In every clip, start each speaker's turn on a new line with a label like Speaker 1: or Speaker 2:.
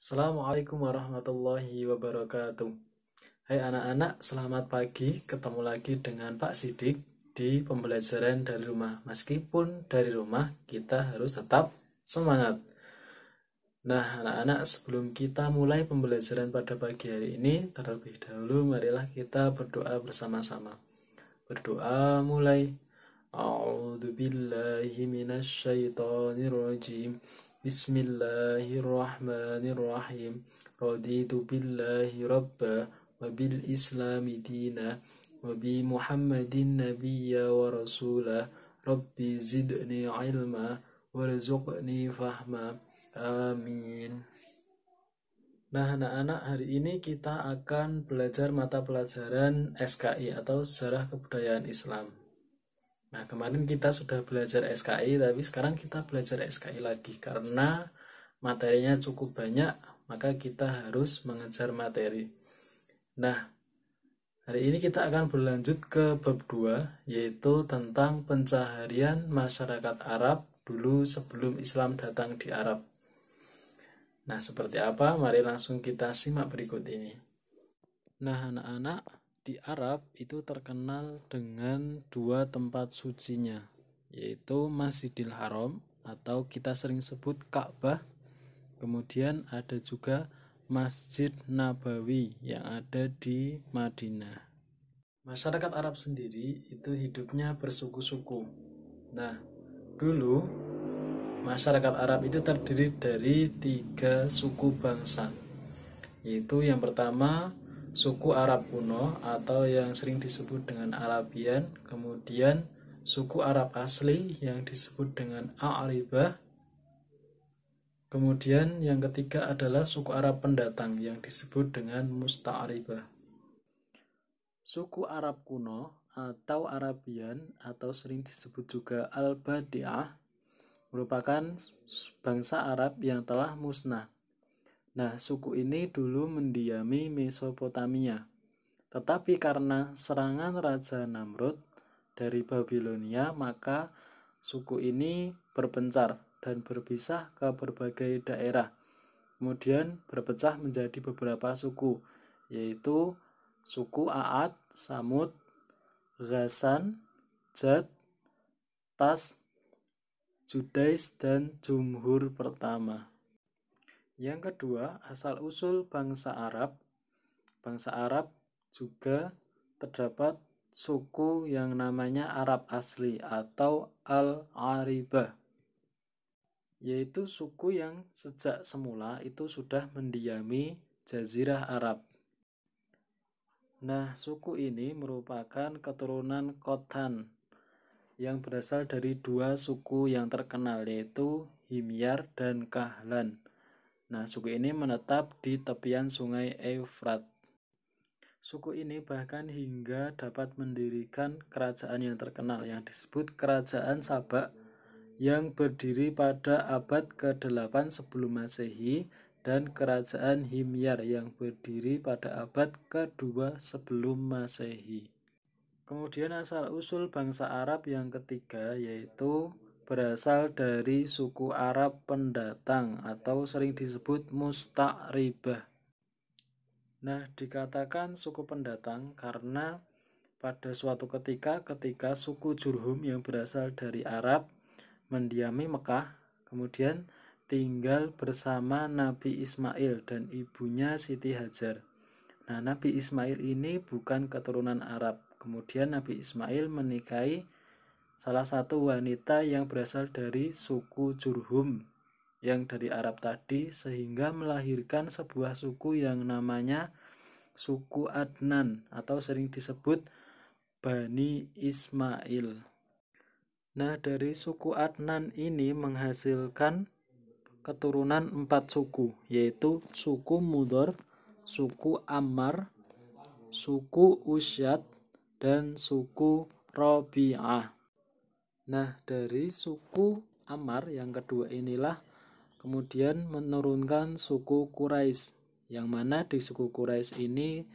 Speaker 1: Assalamualaikum warahmatullahi wabarakatuh. Hai anak-anak, selamat pagi. Ketemu lagi dengan Pak Sidik di pembelajaran dari rumah. Meskipun dari rumah, kita harus tetap semangat. Nah, anak-anak, sebelum kita mulai pembelajaran pada pagi hari ini, terlebih dahulu marilah kita berdoa bersama-sama. Berdoa mulai. A'udzu billahi minasyaitonir rajim. Bismillahirrahmanirrahim. Raditu billahi rabba wa bil islami dina wa bi Muhammadin nabiyya wa rasulah. Rabbi zidni ilma warzuqni fahma. Amin. Nah, anak-anak, hari ini kita akan belajar mata pelajaran SKI atau Sejarah Kebudayaan Islam. Nah, kemarin kita sudah belajar SKI, tapi sekarang kita belajar SKI lagi karena materinya cukup banyak, maka kita harus mengejar materi. Nah, hari ini kita akan berlanjut ke bab 2, yaitu tentang pencaharian masyarakat Arab dulu sebelum Islam datang di Arab. Nah, seperti apa? Mari langsung kita simak berikut ini. Nah, anak-anak, di Arab itu terkenal dengan dua tempat sucinya, yaitu Masjidil Haram atau kita sering sebut Ka'bah. Kemudian ada juga Masjid Nabawi yang ada di Madinah. Masyarakat Arab sendiri itu hidupnya bersuku-suku. Nah, dulu masyarakat Arab itu terdiri dari 3 suku bangsa, yaitu yang pertama suku Arab kuno atau yang sering disebut dengan Arabian, kemudian suku Arab asli yang disebut dengan A'ribah, kemudian yang ketiga adalah suku Arab pendatang yang disebut dengan Musta'ribah. Suku Arab kuno atau Arabian atau sering disebut juga Al-Badi'ah merupakan bangsa Arab yang telah musnah. Nah, suku ini dulu mendiami Mesopotamia. Tetapi karena serangan Raja Namrud dari Babilonia, maka suku ini berpencar dan berpisah ke berbagai daerah. Kemudian berpecah menjadi beberapa suku, yaitu suku Aad, Samud, Ghassan, Jad, Tas, Judais, dan Jumhur pertama. Yang kedua, asal-usul bangsa Arab. Bangsa Arab juga terdapat suku yang namanya Arab asli atau Al-Aribah, yaitu suku yang sejak semula itu sudah mendiami Jazirah Arab. Nah, suku ini merupakan keturunan Khotan yang berasal dari 2 suku yang terkenal, yaitu Himyar dan Kahlan. Nah, suku ini menetap di tepian sungai Efrat. Suku ini bahkan hingga dapat mendirikan kerajaan yang terkenal yang disebut Kerajaan Sabak yang berdiri pada abad ke-8 sebelum Masehi dan Kerajaan Himyar yang berdiri pada abad ke-2 sebelum Masehi. Kemudian asal-usul bangsa Arab yang ketiga yaitu berasal dari suku Arab pendatang atau sering disebut Musta'ribah. Nah, dikatakan suku pendatang karena pada suatu ketika suku Jurhum yang berasal dari Arab mendiami Mekah, kemudian tinggal bersama Nabi Ismail dan ibunya Siti Hajar. Nah, Nabi Ismail ini bukan keturunan Arab. Kemudian Nabi Ismail menikahi salah satu wanita yang berasal dari suku Jurhum yang dari Arab tadi, sehingga melahirkan sebuah suku yang namanya suku Adnan atau sering disebut Bani Ismail. Nah, dari suku Adnan ini menghasilkan keturunan 4 suku, yaitu suku Mudhar, suku Ammar, suku Usyad, dan suku Rabi'ah. Nah, dari suku Ammar yang kedua inilah kemudian menurunkan suku Quraisy, yang mana di suku Quraisy ini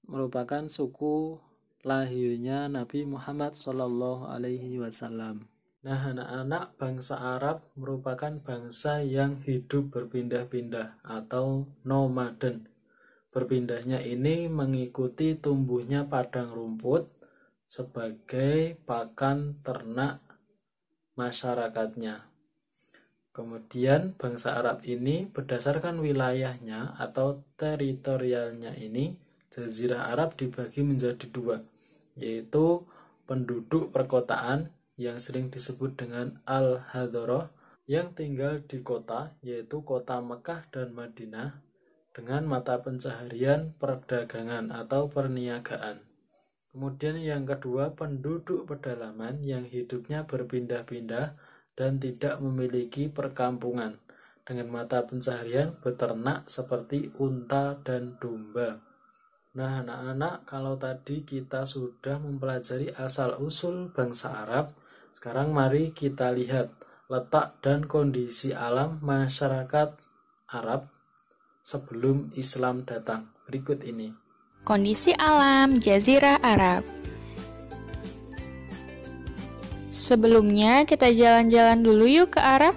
Speaker 1: merupakan suku lahirnya Nabi Muhammad SAW. Nah, anak-anak, bangsa Arab merupakan bangsa yang hidup berpindah-pindah atau nomaden. Berpindahnya ini mengikuti tumbuhnya padang rumput sebagai pakan ternak masyarakatnya. Kemudian bangsa Arab ini berdasarkan wilayahnya atau teritorialnya ini, Jazirah Arab dibagi menjadi dua, yaitu penduduk perkotaan yang sering disebut dengan Al-Hadhrah yang tinggal di kota, yaitu kota Mekah dan Madinah, dengan mata pencaharian perdagangan atau perniagaan. Kemudian yang kedua, penduduk pedalaman yang hidupnya berpindah-pindah dan tidak memiliki perkampungan, dengan mata pencaharian beternak seperti unta dan domba. Nah, anak-anak, kalau tadi kita sudah mempelajari asal-usul bangsa Arab, sekarang mari kita lihat letak dan kondisi alam masyarakat Arab sebelum Islam datang. Berikut ini.
Speaker 2: Kondisi alam Jazirah Arab. Sebelumnya kita jalan-jalan dulu yuk ke Arab.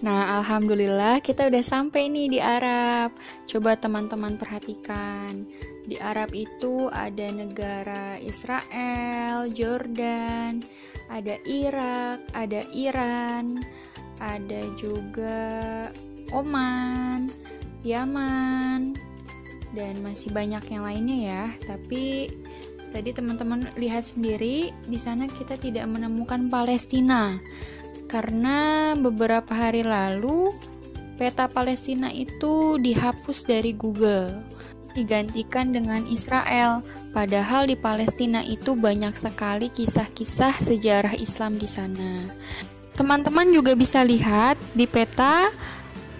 Speaker 2: Nah, alhamdulillah kita udah sampai nih di Arab. Coba teman-teman perhatikan. Di Arab itu ada negara Israel, Jordan, ada Irak, ada Iran, ada juga Oman, Yaman, dan masih banyak yang lainnya ya. Tapi tadi teman-teman lihat sendiri, di sana kita tidak menemukan Palestina. Karena beberapa hari lalu peta Palestina itu dihapus dari Google, digantikan dengan Israel. Padahal di Palestina itu banyak sekali kisah-kisah sejarah Islam di sana. Teman-teman juga bisa lihat di peta,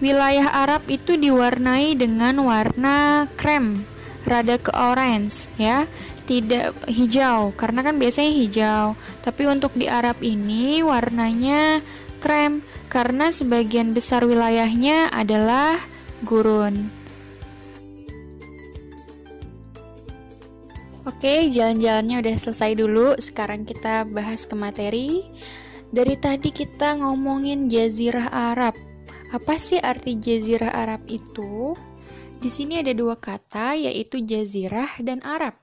Speaker 2: wilayah Arab itu diwarnai dengan warna krem, rada ke orange ya. Tidak hijau, karena kan biasanya hijau. Tapi untuk di Arab ini warnanya krem, karena sebagian besar wilayahnya adalah gurun. Oke, jalan-jalannya udah selesai dulu. Sekarang kita bahas ke materi. Dari tadi kita ngomongin Jazirah Arab. Apa sih arti Jazirah Arab itu? Di sini ada dua kata, yaitu jazirah dan Arab.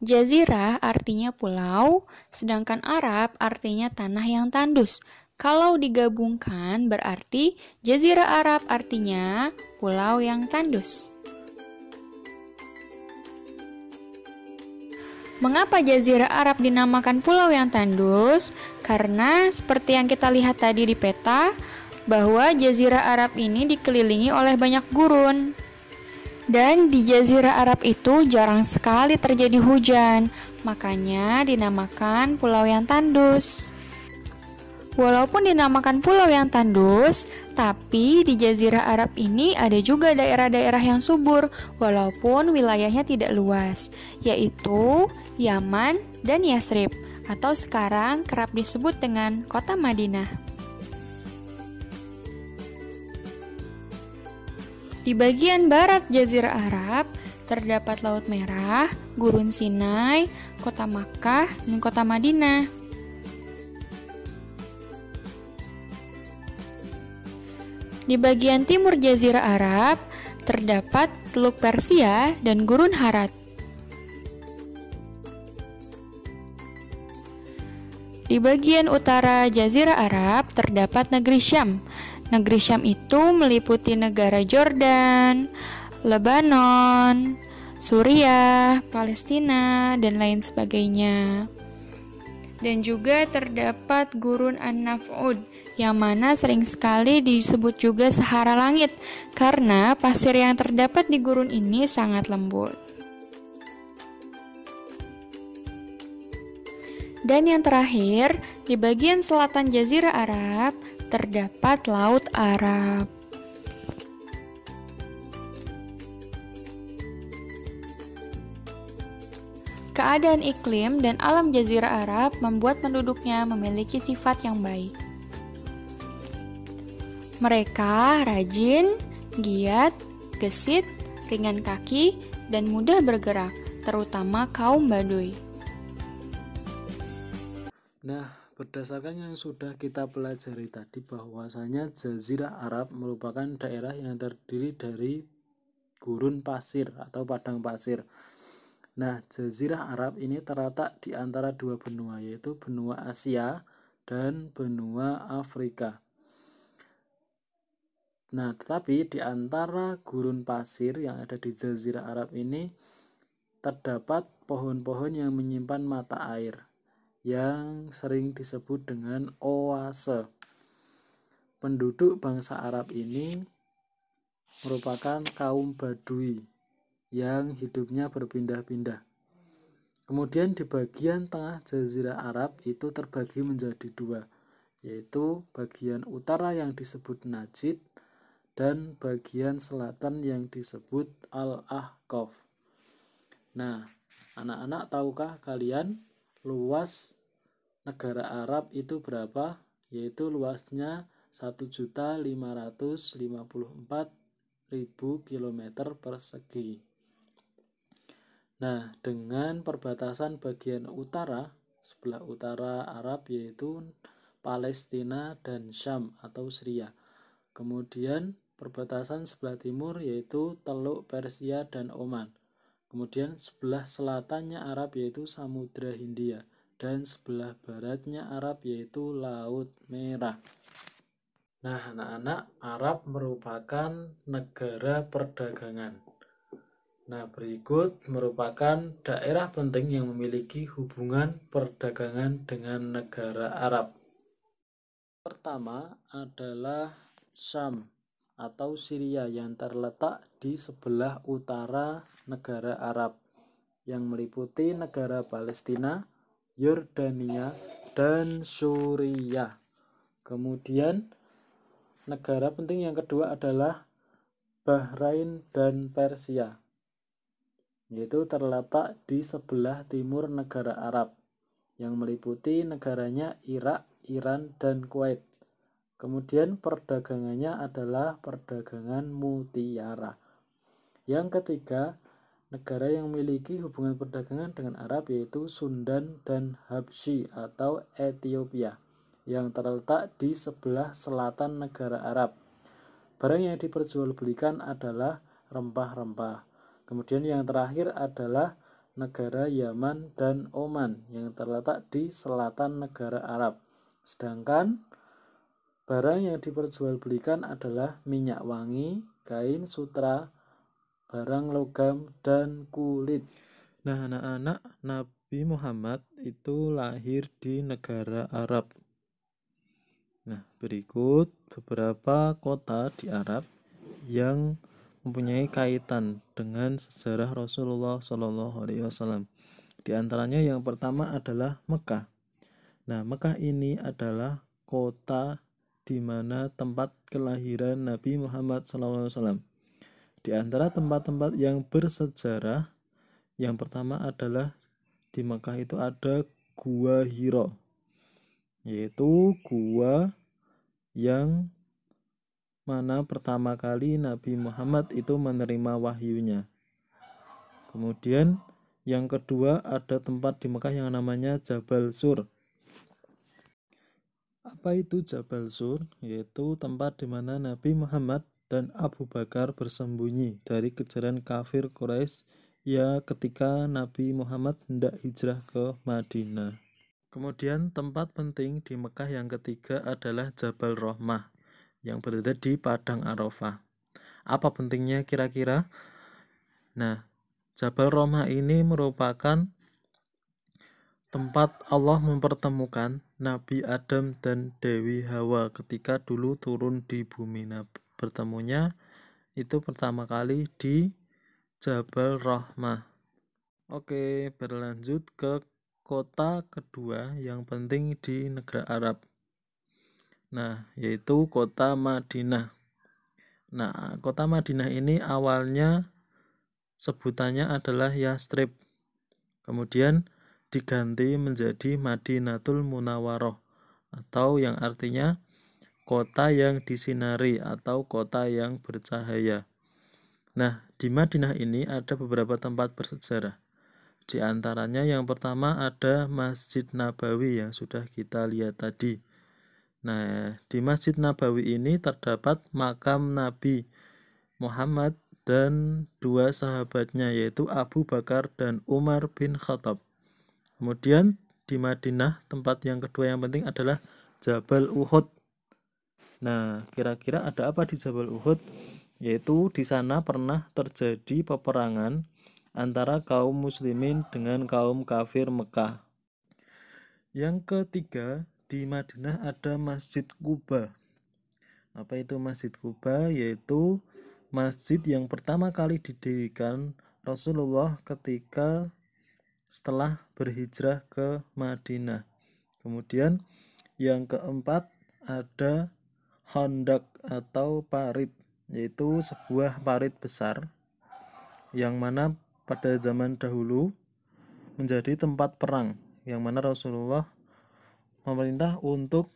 Speaker 2: Jazirah artinya pulau, sedangkan Arab artinya tanah yang tandus. Kalau digabungkan berarti Jazirah Arab artinya pulau yang tandus. Mengapa Jazirah Arab dinamakan pulau yang tandus? Karena seperti yang kita lihat tadi di peta, bahwa Jazirah Arab ini dikelilingi oleh banyak gurun. Dan di Jazirah Arab itu jarang sekali terjadi hujan, makanya dinamakan pulau yang tandus. Walaupun dinamakan pulau yang tandus, tapi di Jazirah Arab ini ada juga daerah-daerah yang subur, walaupun wilayahnya tidak luas, yaitu Yaman dan Yasrib, atau sekarang kerap disebut dengan kota Madinah. Di bagian barat Jazirah Arab terdapat Laut Merah, Gurun Sinai, kota Makkah, dan kota Madinah. Di bagian timur Jazirah Arab terdapat Teluk Persia dan Gurun Harat. Di bagian utara Jazirah Arab terdapat negeri Syam. Negeri Syam itu meliputi negara Jordan, Lebanon, Suriah, Palestina, dan lain sebagainya. Dan juga terdapat Gurun An-Naf'ud, yang mana sering sekali disebut juga Sahara Langit, karena pasir yang terdapat di gurun ini sangat lembut. Dan yang terakhir, di bagian selatan Jazirah Arab terdapat Laut Arab. keadaan iklim dan alam Jazirah Arab membuat penduduknya memiliki sifat yang baik. Mereka rajin, giat, gesit, ringan kaki, dan mudah bergerak, terutama kaum Baduy.
Speaker 1: Nah, berdasarkan yang sudah kita pelajari tadi bahwasanya Jazirah Arab merupakan daerah yang terdiri dari gurun pasir atau padang pasir. Nah, Jazirah Arab ini terletak di antara dua benua, yaitu benua Asia dan benua Afrika. Nah, tetapi di antara gurun pasir yang ada di Jazirah Arab ini terdapat pohon-pohon yang menyimpan mata air yang sering disebut dengan oase. Penduduk bangsa Arab ini merupakan kaum Baduy yang hidupnya berpindah-pindah. Kemudian di bagian tengah Jazirah Arab itu terbagi menjadi dua, yaitu bagian utara yang disebut Najd dan bagian selatan yang disebut Al-Ahqaf. Nah, anak-anak, tahukah kalian luas negara Arab itu berapa? Yaitu luasnya 1.554.000 km persegi. Nah, dengan perbatasan bagian utara, sebelah utara Arab yaitu Palestina dan Syam atau Syria. Kemudian perbatasan sebelah timur yaitu Teluk Persia dan Oman. Kemudian sebelah selatannya Arab yaitu Samudra Hindia. Dan sebelah baratnya Arab yaitu Laut Merah. Nah, anak-anak, Arab merupakan negara perdagangan. Nah, berikut merupakan daerah penting yang memiliki hubungan perdagangan dengan negara Arab. Pertama adalah Syam atau Syria yang terletak di sebelah utara negara Arab yang meliputi negara Palestina, Yordania, dan Suriah. Kemudian negara penting yang kedua adalah Bahrain dan Persia, yaitu terletak di sebelah timur negara Arab yang meliputi negaranya Irak, Iran, dan Kuwait. Kemudian perdagangannya adalah perdagangan mutiara. Yang ketiga, negara yang memiliki hubungan perdagangan dengan Arab yaitu Sundan dan Habsyi atau Ethiopia yang terletak di sebelah selatan negara Arab. Barang yang diperjualbelikan adalah rempah-rempah. Kemudian yang terakhir adalah negara Yaman dan Oman yang terletak di selatan negara Arab. Sedangkan barang yang diperjualbelikan adalah minyak wangi, kain sutra, barang logam, dan kulit. Nah, anak-anak, Nabi Muhammad itu lahir di negara Arab. Nah, berikut beberapa kota di Arab yang mempunyai kaitan dengan sejarah Rasulullah SAW. Di antaranya yang pertama adalah Mekah. Nah, Mekah ini adalah kota di mana tempat kelahiran Nabi Muhammad SAW. Di antara tempat-tempat yang bersejarah, yang pertama adalah di Mekah itu ada Gua Hira, yaitu gua yang mana pertama kali Nabi Muhammad itu menerima wahyunya. Kemudian yang kedua ada tempat di Mekah yang namanya Jabal Sur. Apa itu Jabal Sur? Yaitu tempat di mana Nabi Muhammad dan Abu Bakar bersembunyi dari kejaran kafir Quraisy ya ketika Nabi Muhammad hendak hijrah ke Madinah. Kemudian tempat penting di Mekah yang ketiga adalah Jabal Rahmah yang berada di Padang Arafah. Apa pentingnya kira-kira? Nah, Jabal Rahmah ini merupakan tempat Allah mempertemukan Nabi Adam dan Dewi Hawa ketika dulu turun di bumi. Nah, bertemunya itu pertama kali di Jabal Rahmah. Oke, berlanjut ke kota kedua yang penting di negara Arab. Nah, yaitu kota Madinah. Nah, kota Madinah ini awalnya sebutannya adalah Yastrib. Kemudian diganti menjadi Madinatul Munawwaroh, atau yang artinya kota yang disinari atau kota yang bercahaya. Nah, di Madinah ini ada beberapa tempat bersejarah. Di antaranya yang pertama ada Masjid Nabawi yang sudah kita lihat tadi. Nah, di Masjid Nabawi ini terdapat makam Nabi Muhammad dan dua sahabatnya, yaitu Abu Bakar dan Umar bin Khattab. Kemudian di Madinah, tempat yang kedua yang penting adalah Jabal Uhud. Nah, kira-kira ada apa di Jabal Uhud? Yaitu di sana pernah terjadi peperangan antara kaum muslimin dengan kaum kafir Mekah. Yang ketiga, di Madinah ada Masjid Quba. Apa itu Masjid Quba? Yaitu masjid yang pertama kali didirikan Rasulullah ketika setelah berhijrah ke Madinah. Kemudian yang keempat ada Khandaq atau parit, yaitu sebuah parit besar yang mana pada zaman dahulu menjadi tempat perang, yang mana Rasulullah memerintah untuk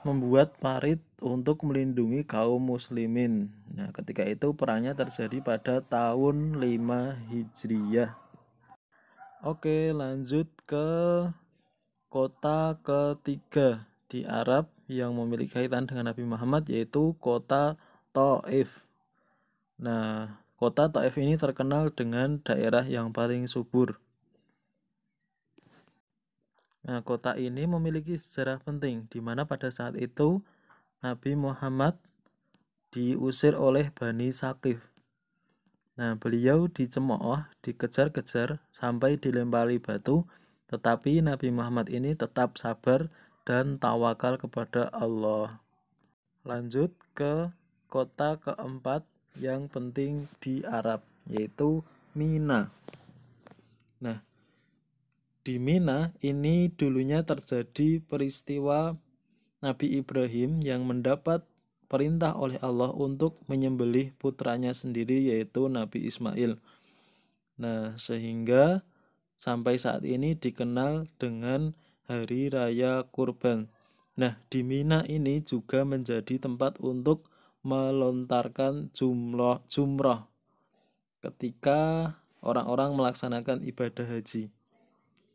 Speaker 1: membuat parit untuk melindungi kaum muslimin. Nah, ketika itu perangnya terjadi pada tahun 5 Hijriyah. Oke, lanjut ke kota ketiga di Arab yang memiliki kaitan dengan Nabi Muhammad, yaitu kota Thaif. Nah, kota Thaif ini terkenal dengan daerah yang paling subur. Nah, kota ini memiliki sejarah penting, di mana pada saat itu Nabi Muhammad diusir oleh Bani Saqif. Nah, beliau dicemooh, dikejar-kejar, sampai dilempari batu, tetapi Nabi Muhammad ini tetap sabar dan tawakal kepada Allah. Lanjut ke kota keempat yang penting di Arab, yaitu Mina. Nah, di Mina ini dulunya terjadi peristiwa Nabi Ibrahim yang mendapat perintah oleh Allah untuk menyembelih putranya sendiri, yaitu Nabi Ismail. Nah, sehingga sampai saat ini dikenal dengan Hari Raya Kurban. Nah, di Mina ini juga menjadi tempat untuk melontarkan jumrah ketika orang-orang melaksanakan ibadah haji,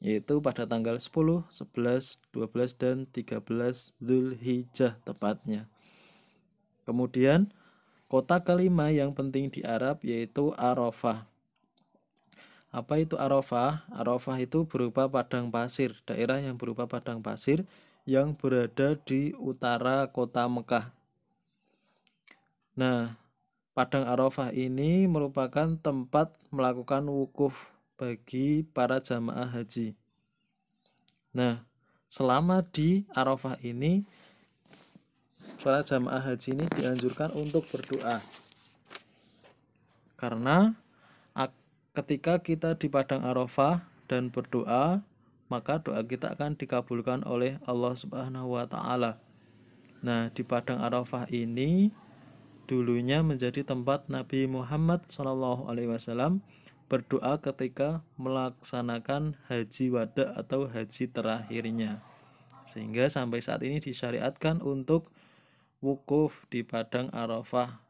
Speaker 1: yaitu pada tanggal 10, 11, 12, dan 13 Dzulhijjah tepatnya. Kemudian kota kelima yang penting di Arab yaitu Arafah. Apa itu Arafah? Arafah itu berupa padang pasir, daerah yang berupa padang pasir yang berada di utara kota Mekah. Nah, padang Arafah ini merupakan tempat melakukan wukuf bagi para jamaah haji. Nah, selama di Arafah ini, para jamaah haji ini dianjurkan untuk berdoa. Karena ketika kita di padang Arafah dan berdoa, maka doa kita akan dikabulkan oleh Allah Subhanahu wa taala. Nah, di padang Arafah ini dulunya menjadi tempat Nabi Muhammad SAW berdoa ketika melaksanakan haji wada atau haji terakhirnya. Sehingga sampai saat ini disyariatkan untuk wukuf di padang Arafah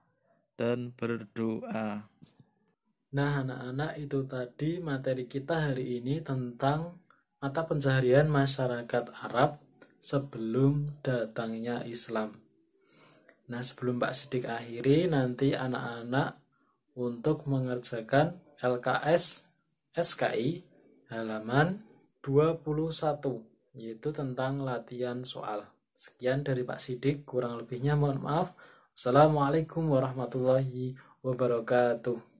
Speaker 1: dan berdoa. Nah, anak-anak, itu tadi materi kita hari ini tentang mata pencaharian masyarakat Arab sebelum datangnya Islam. Nah, sebelum Pak Sidik akhiri, nanti anak-anak untuk mengerjakan LKS SKI halaman 21, yaitu tentang latihan soal. Sekian dari Pak Sidik, kurang lebihnya mohon maaf. Assalamualaikum warahmatullahi wabarakatuh.